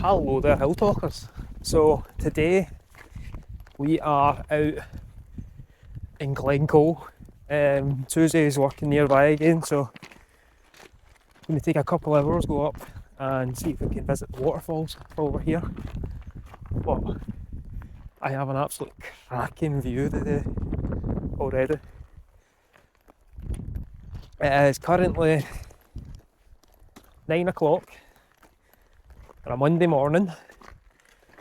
Hello there, Hill Talkers. So today we are out in Glen Coe. Susie is working nearby again, so I'm going to take a couple of hours, go up and see if we can visit the waterfalls over here. But I have an absolute cracking view today already. It is currently 9 o'clock on a Monday morning.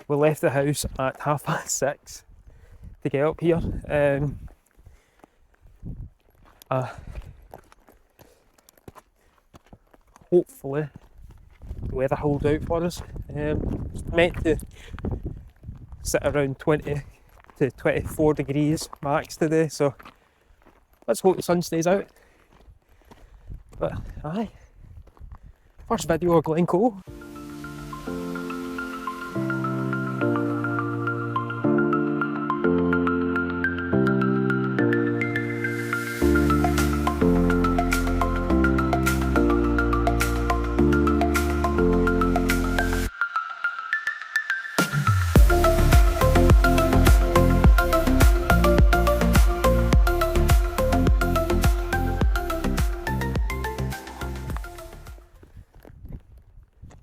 We left the house at 6:30 to get up here. Hopefully the weather holds out for us. It's meant to sit around 20 to 24 degrees max today, so let's hope the sun stays out. But aye, first video of Glen Coe.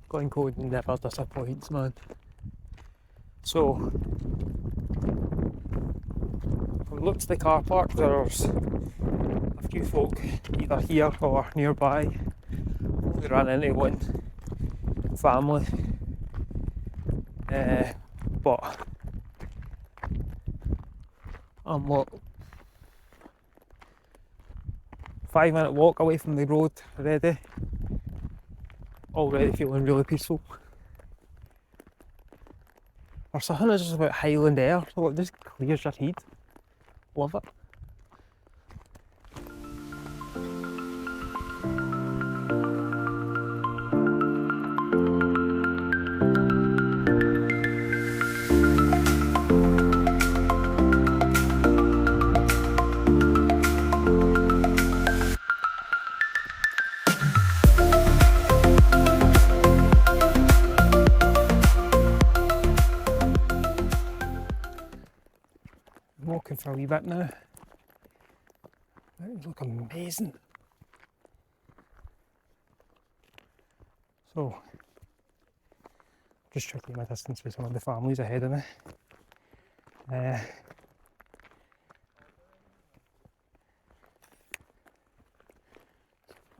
Glen Coe never disappoints, man. So, from the looks of the car park, there's a few folk either here or nearby. We ran into one family, but I'm what, 5-minute walk away from the road already feeling really peaceful. There's something that's just about Highland air, so it just clears your head. Love it. Walking for a wee bit now. It looks amazing. So, just checking my distance with some of the families ahead of me.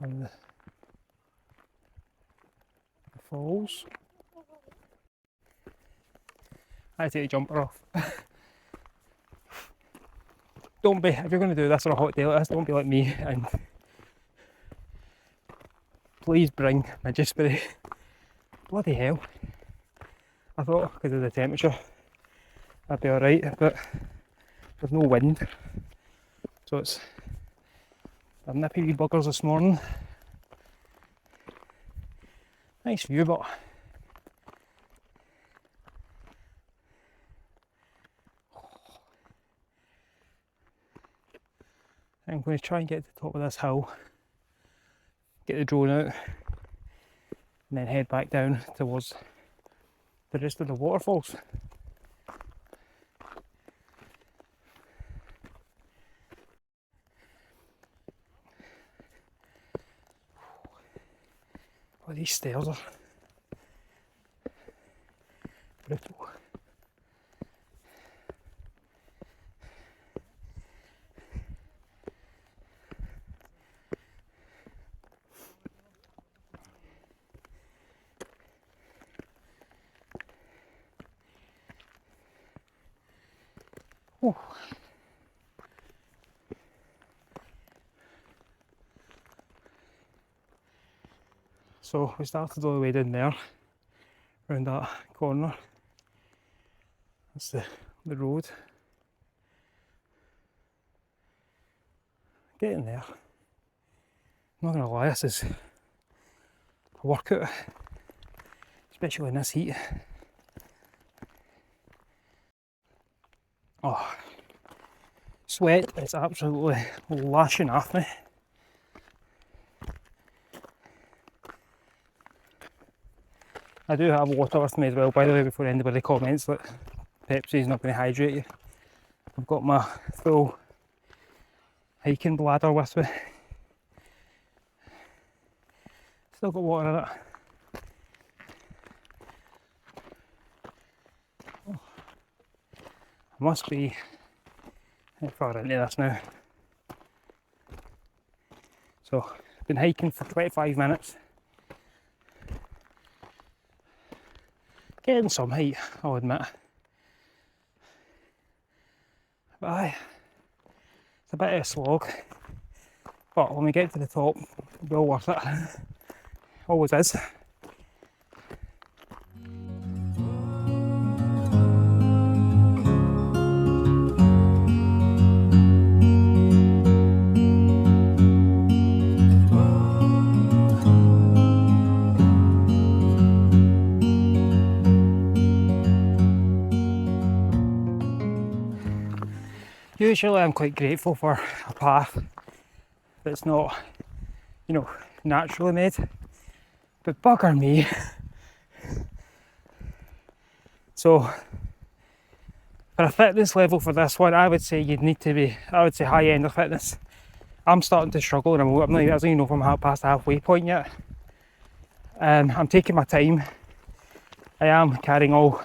And the falls. I take a jumper off. Don't be, if you're going to do this on a hot day like this, don't be like me and please bring midget spray. Bloody hell. I thought because of the temperature I'd be alright, but there's no wind. So it's a nippy wee buggers this morning. Nice view, but I'm going to try and get to the top of this hill, get the drone out, and then head back down towards the rest of the waterfalls. Oh, these stairs are brutal. Oh. So we started all the way down there, around that corner. That's the road. Getting there. I'm not gonna lie, this is a workout, especially in this heat. Oh, sweat is absolutely lashing off me. I do have water with me as well, by the way, before anybody comments that Pepsi's not going to hydrate you. I've got my full hiking bladder with me. Still got water in it. Oh. I must be far into this now. So, I've been hiking for 25 minutes. Getting some height, I'll admit. But aye, it's a bit of a slog. But when we get to the top, it'll be all worth it. Always is. Usually I'm quite grateful for a path that's not, you know, naturally made, but bugger me. So for a fitness level for this one, I would say you'd need to be, I would say high end of fitness. I'm starting to struggle and I'm not even over my past the halfway point yet. And I'm taking my time. I am carrying all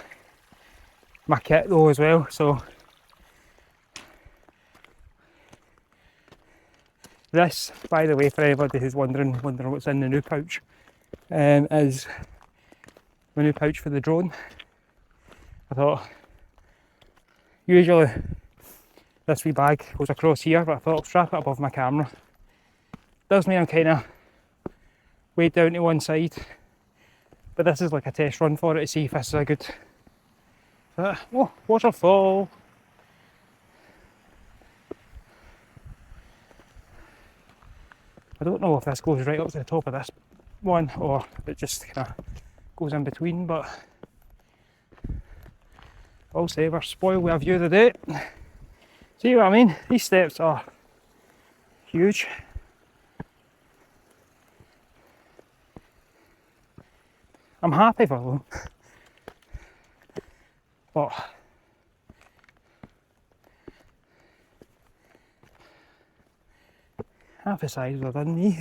my kit though as well, so this, by the way, for anybody who's wondering what's in the new pouch, is my new pouch for the drone. I thought, usually this wee bag goes across here, but I thought I'll strap it above my camera. Does mean I'm kind of weighed down to one side, but this is like a test run for it to see if this is a good... Oh, waterfall! I don't know if this goes right up to the top of this one or it just kind of goes in between, but I'll say we're spoiled with a view today. See what I mean? These steps are huge. I'm happy for them, but half the size of me.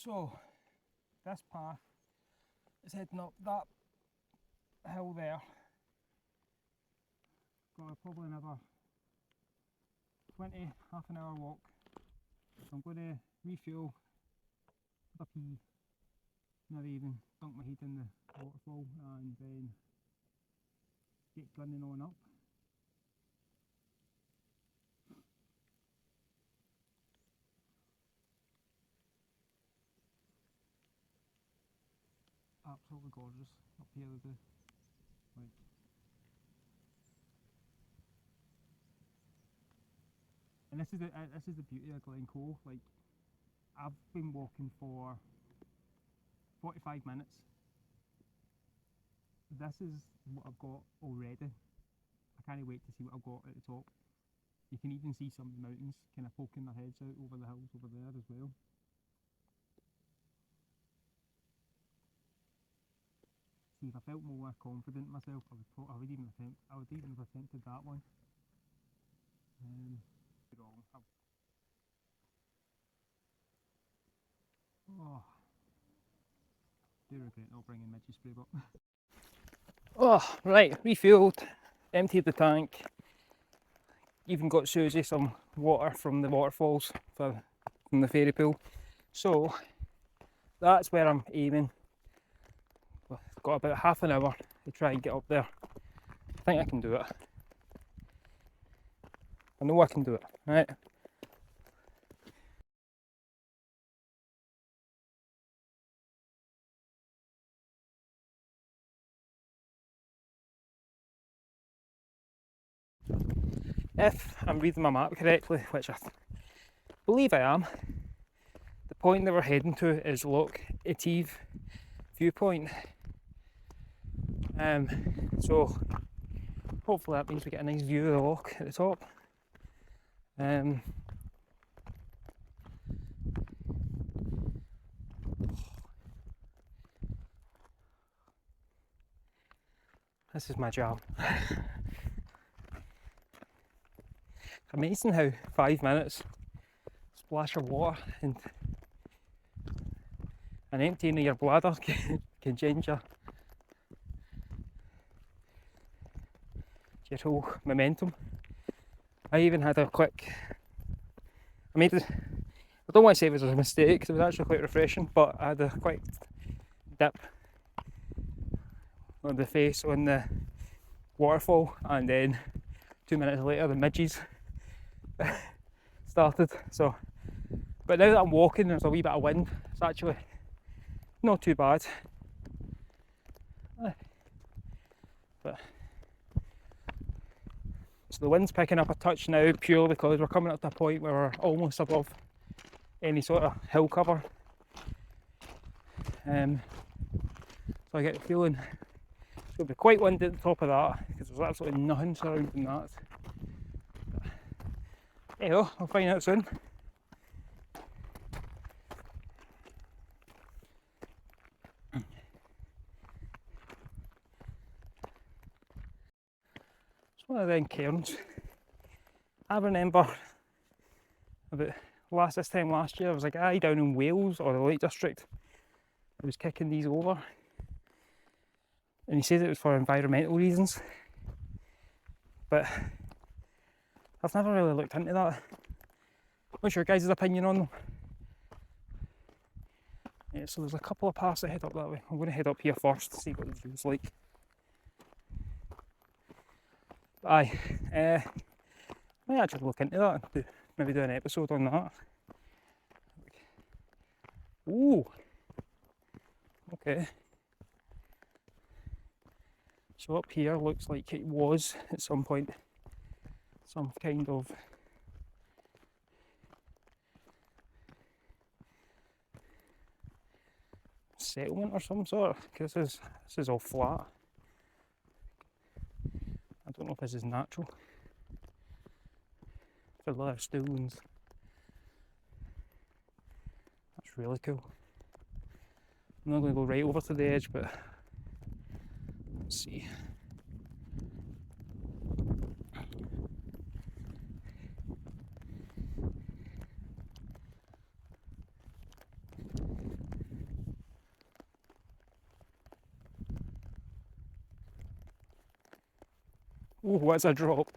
So, this path is heading up that hill there. Got probably another 20, half an hour walk. So I'm going to refuel, have a pee, maybe even dunk my head in the waterfall and then get gunning on up. Absolutely gorgeous up here today. Like, and this is the beauty of Glen Coe. Like, I've been walking for 45 minutes. This is what I've got already. I can't wait to see what I've got at the top. You can even see some of the mountains kind of poking their heads out over the hills over there as well. See, if I felt more confident in myself, I would even have attempted that one. Oh, do regret not bringing Midgey spray bottle. Oh, right, refueled, emptied the tank. Even got Susie some water from the waterfalls from the fairy pool. So that's where I'm aiming. I've got about half an hour to try and get up there. I think I can do it. I know I can do it, right? if I'm reading my map correctly, which I believe I am, the point that we're heading to is Loch Etive viewpoint. So hopefully that means we get a nice view of the loch at the top. This is my jam. Amazing how 5 minutes, splash of water and an emptying of your bladder can change your whole momentum. I even had a quick, I don't want to say it was a mistake because it was actually quite refreshing, but I had a quick dip on the face on the waterfall, and then 2 minutes later the midges started. So, but now that I'm walking, there's a wee bit of wind. It's actually not too bad. But so the wind's picking up a touch now, purely because we're coming up to a point where we're almost above any sort of hill cover. So I get the feeling it's going to be quite windy at the top of that, because there's absolutely nothing surrounding that. Anyhow, I'll find out soon. It's one of them cairns. I remember about this time last year, there was a guy down in Wales, or the Lake District, who was kicking these over. And he said it was for environmental reasons. But I've never really looked into that. What's your guys' opinion on them? Yeah, so there's a couple of paths that head up that way. I'm going to head up here first to see what the view's like. But aye, I might actually look into that and maybe do an episode on that. Ooh, okay. So up here looks like it was at some point some kind of settlement or some sort, because this is all flat. I don't know if this is natural. There's a lot of stones. That's really cool. I'm not going to go right over to the edge, but let's see. Oh, what's a drop?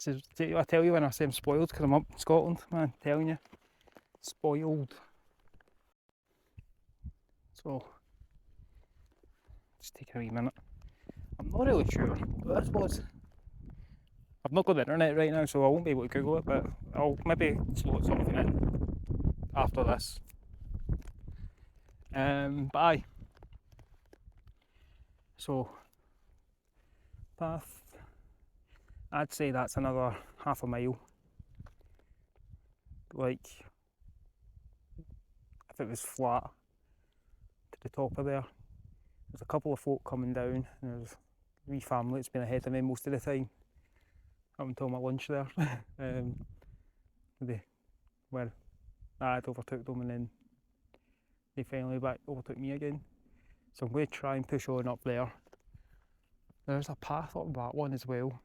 I tell you when I say I'm spoiled, because I'm up in Scotland, man, I'm telling you, spoiled. So, just take a wee minute. I'm not really sure what this was. I've not got the internet right now, so I won't be able to Google it, but I'll maybe slot something in after this. But aye. So, path, I'd say that's another half a mile. Like, if it was flat to the top of there. There's a couple of folk coming down, and there's a wee family that's been ahead of me most of the time, up until my lunch there. I'd overtook them, and then they finally overtook me again. So I'm going to try and push on up there. There's a path up that one as well.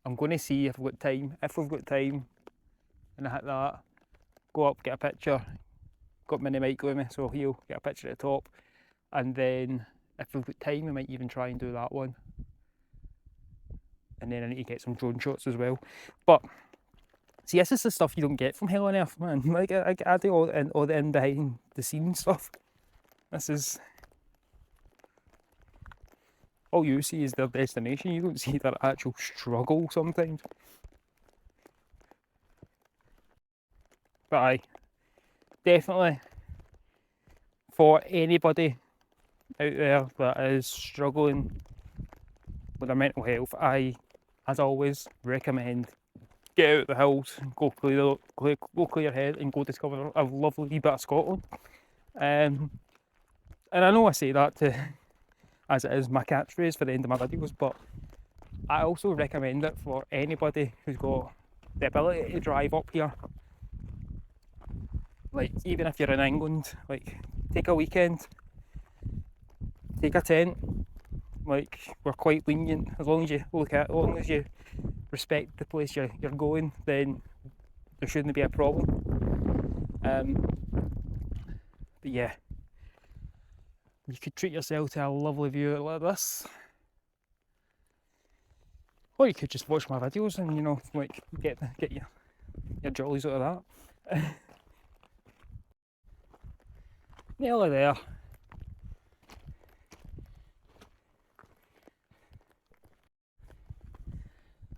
I'm going to see if we've got time. If we've got time, and I hit that, go up, get a picture. Got mini mic with me, so he'll get a picture at the top. And then if we've got time, we might even try and do that one. And then I need to get some drone shots as well. But see, this is the stuff you don't get from Hell on Earth, man. Like I do all the in behind the scenes stuff. This is all you see is their destination. You don't see their actual struggle sometimes. But aye, definitely for anybody out there that is struggling with their mental health, I, as always, recommend get out the hills, go clear your head and go discover a lovely wee bit of Scotland. And I know I say that as it is my catchphrase for the end of my videos, but I also recommend it for anybody who's got the ability to drive up here. Like, even if you're in England, like, take a weekend, take a tent. Like, we're quite lenient. As long as you respect the place you're going, then there shouldn't be a problem. But yeah, you could treat yourself to a lovely view like this, or you could just watch my videos and, you know, like, get your jollies out of that. Nearly there.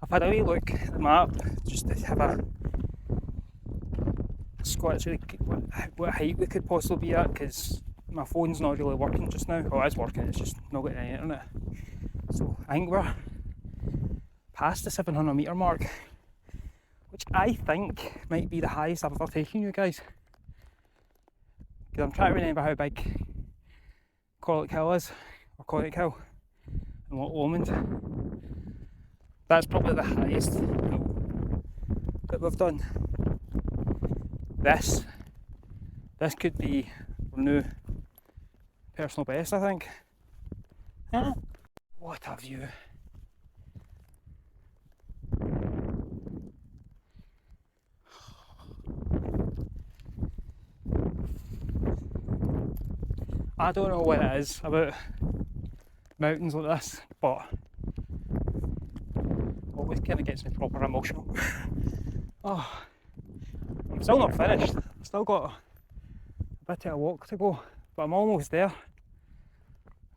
I've had a wee look at the map just to have a squat what height we could possibly be at, because my phone's not really working just now. Well, it is working, it's just not getting any internet. So I think we're past the 700 metre mark, which I think might be the highest I've ever taken you guys. Because I'm trying to remember how big Loch Hill is, or Loch Hill, and Loch Lomond. That's probably the highest hill that we've done. This could be our new personal best, I think. What a view. I don't know what it is about mountains like this, but always kind of gets me proper emotional. Oh, I'm still not finished. I've still got a bit of a walk to go, but I'm almost there.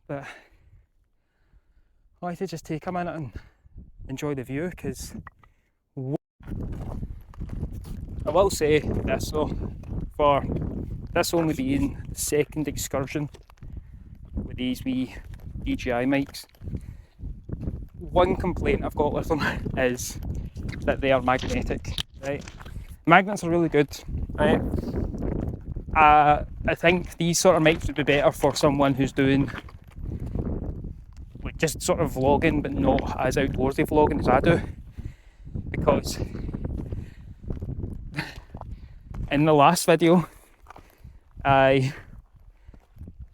But I like to just take a minute and enjoy the view, because I will say this though, for this only being the second excursion with these wee DJI mics, one complaint I've got with them is that they are magnetic, right? Magnets are really good, right? I think these sort of mics would be better for someone who's doing like just sort of vlogging, but not as outdoorsy vlogging as I do, because in the last video I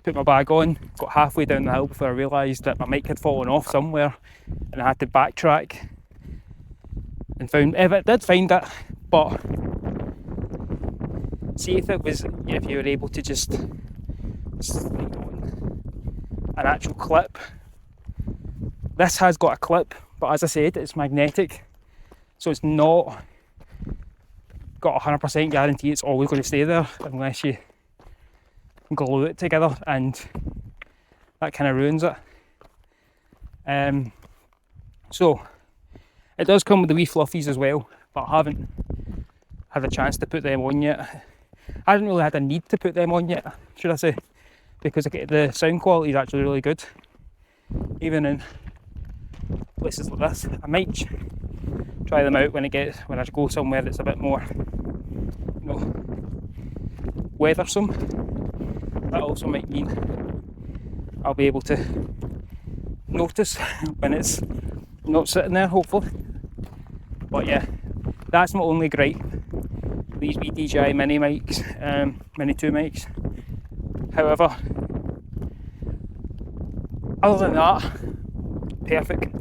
put my bag on, got halfway down the hill before I realised that my mic had fallen off somewhere, and I had to backtrack and did find it, but see if you were able to just slide on an actual clip. This has got a clip, but as I said, it's magnetic, so it's not got 100% guarantee it's always going to stay there unless you glue it together, and that kind of ruins it. So it does come with the wee fluffies as well, but I haven't had a chance to put them on yet. I haven't really had a need to put them on yet, should I say, because the sound quality is actually really good, even in places like this. I might try them out when I go somewhere that's a bit more, you know, weathersome. That also might mean I'll be able to notice when it's not sitting there, hopefully. But yeah, that's my only gripe. These wee DJI mini mics, Mini 2 mics. However, other than that, perfect.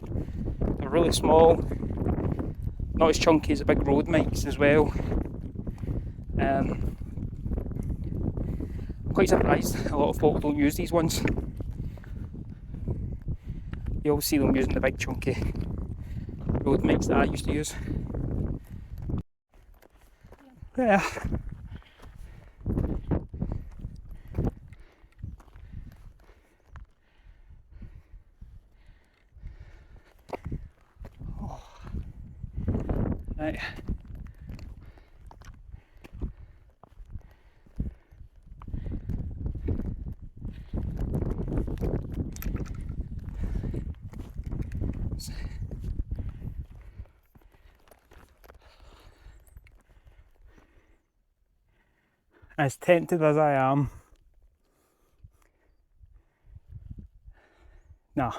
They're really small, not as chunky as the big Rode mics as well. I'm quite surprised a lot of folk don't use these ones. You always see them using the big chunky Rode mics that I used to use. Yeah. Oh. Right. as tempted as I am, nah.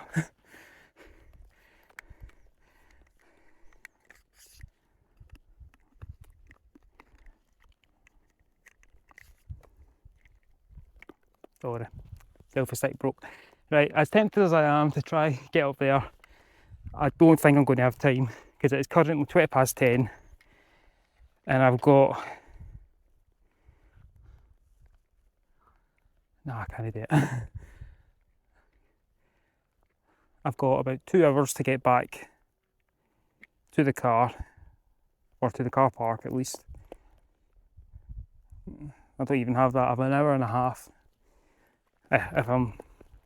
Sorry, selfie stick broke. Right, as tempted as I am to try get up there, I don't think I'm going to have time because it's currently 20 past 10 and I've got... Nah, I can't do it. I've got about 2 hours to get back to the car, or to the car park at least. I don't even have that. I have an hour and a half if I'm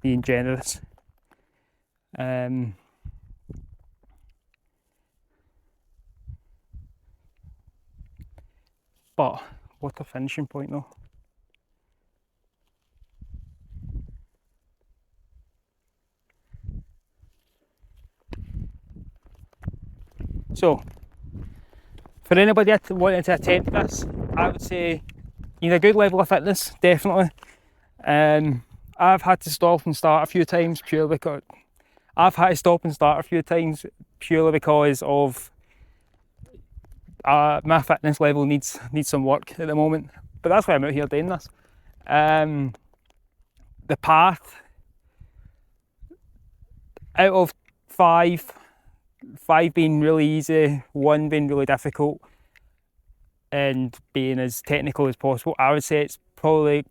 being generous. But what a finishing point though. So, for anybody wanting to attempt this, I would say you need a good level of fitness, definitely. I've had to stop and start a few times purely because of my fitness level needs some work at the moment. But that's why I'm out here doing this. The path, out of five being really easy, 1 being really difficult, and being as technical as possible, I would say it's probably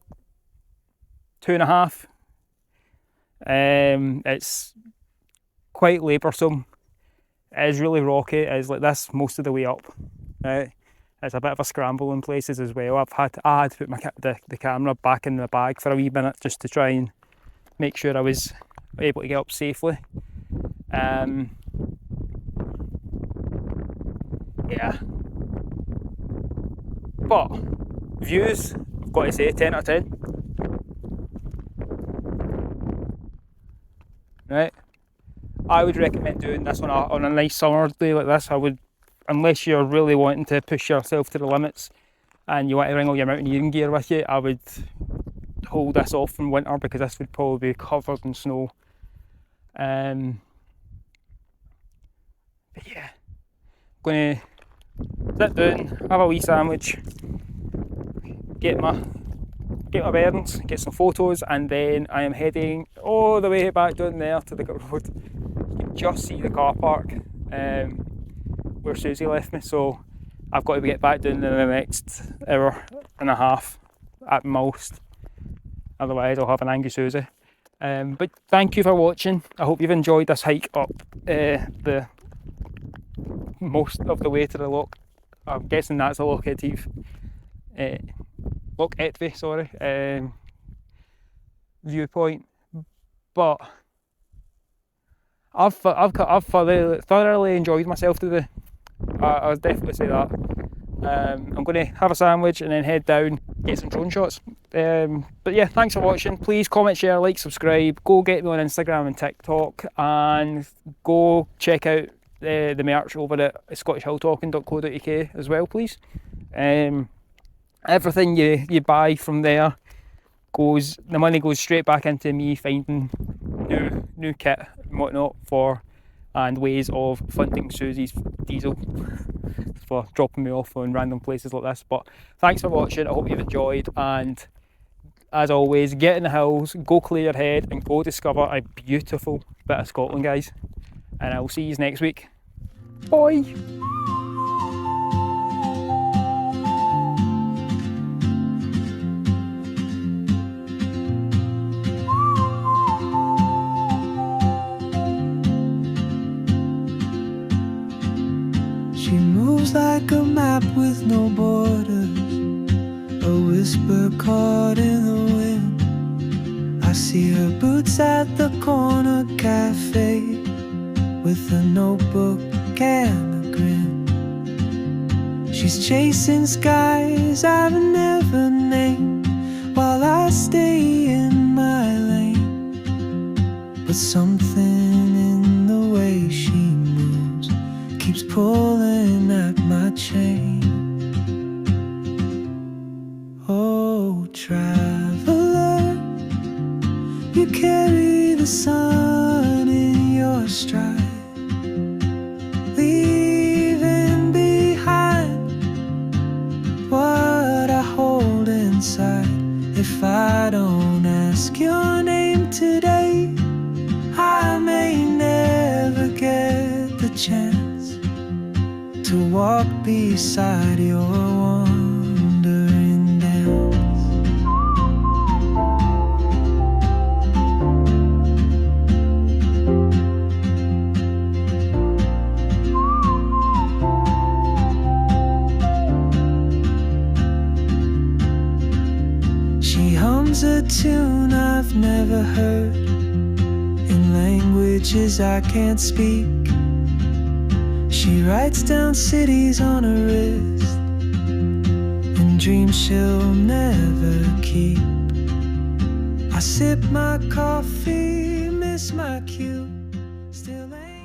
2.5. It's quite laboursome. It is really rocky. It is like this most of the way up. Right? It's a bit of a scramble in places as well. I had to put the camera back in the bag for a wee minute just to try and make sure I was able to get up safely. Yeah. But views, I've got to say 10 out of 10. Right? I would recommend doing this on a nice summer day like this. I would, unless you're really wanting to push yourself to the limits and you want to bring all your mountaineering gear with you, I would hold this off in winter because this would probably be covered in snow. But yeah, I'm going to sit down, have a wee sandwich, get my bearings, get some photos, and then I am heading all the way back down there to the road. You can just see the car park where Susie left me, so I've got to get back down in the next hour and a half at most, otherwise I'll have an angry Susie. But thank you for watching. I hope you've enjoyed this hike up the most of the way to the Loch. I'm guessing that's a Loch Etive. Loch Etive, sorry, viewpoint. But I've thoroughly enjoyed myself today. I would definitely say that. I'm going to have a sandwich and then head down, get some drone shots. But yeah, thanks for watching. Please comment, share, like, subscribe. Go get me on Instagram and TikTok, and go check out the merch over at scottishhilltalking.co.uk as well, please. Everything you buy from there the money goes straight back into me finding new kit and whatnot and ways of funding Susie's diesel for dropping me off on random places like this. But thanks for watching. I hope you've enjoyed, and as always, get in the hills, go clear your head, and go discover a beautiful bit of Scotland, guys. And I will see you next week. Bye. She moves like a map with no borders, a whisper caught in the wind. I see her boots at the corner cafe with a notebook and a grin. She's chasing skies I've never named while I stay in my lane. But something in the way she moves keeps pulling at my chain. Oh. hold inside. If I don't ask your name today, I may never get the chance to walk beside your wandering dance. She hums a tune I've never heard in languages I can't speak. She writes down cities on her wrist and dreams she'll never keep. I sip my coffee, miss my cue, still ain't